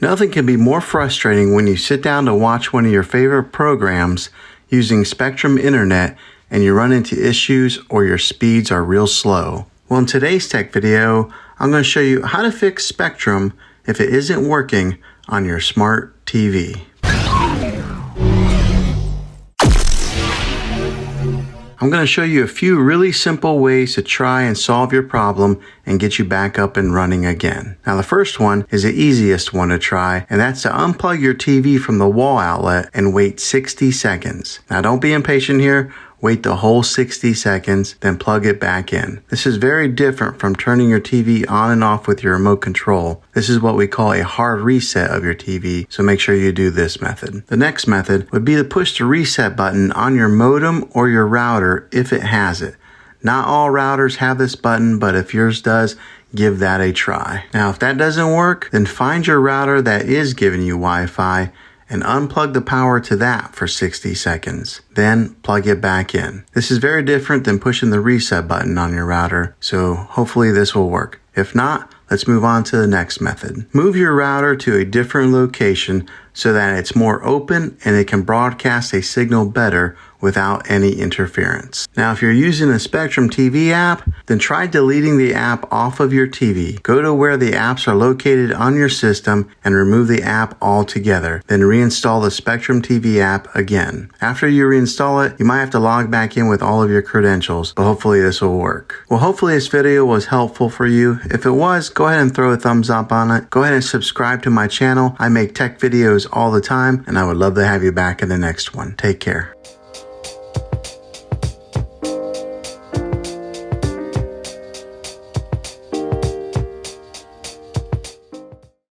Nothing can be more frustrating when you sit down to watch one of your favorite programs using Spectrum Internet and you run into issues or your speeds are real slow. Well, in today's tech video, I'm going to show you how to fix Spectrum if it isn't working on your smart TV. I'm going to show you a few really simple ways to try and solve your problem and get you back up and running again. Now, the first one is the easiest one to try, and that's to unplug your TV from the wall outlet and wait 60 seconds. Now, don't be impatient here. Wait the whole 60 seconds, then plug it back in. This is very different from turning your TV on and off with your remote control. This is what we call a hard reset of your TV, so make sure you do this method. The next method would be to push the reset button on your modem or your router if it has it. Not all routers have this button, but if yours does, give that a try. Now, if that doesn't work, then find your router that is giving you Wi-Fi and unplug the power to that for 60 seconds. Then plug it back in. This is very different than pushing the reset button on your router, so hopefully this will work. If not, let's move on to the next method. Move your router to a different location so that it's more open and it can broadcast a signal better without any interference. Now, if you're using a Spectrum TV app, then try deleting the app off of your TV. Go to where the apps are located on your system and remove the app altogether. Then reinstall the Spectrum TV app again. After you reinstall it, you might have to log back in with all of your credentials, but hopefully this will work. Well, hopefully this video was helpful for you. If it was, go ahead and throw a thumbs up on it. Go ahead and subscribe to my channel. I make tech videos all the time, and I would love to have you back in the next one. Take care.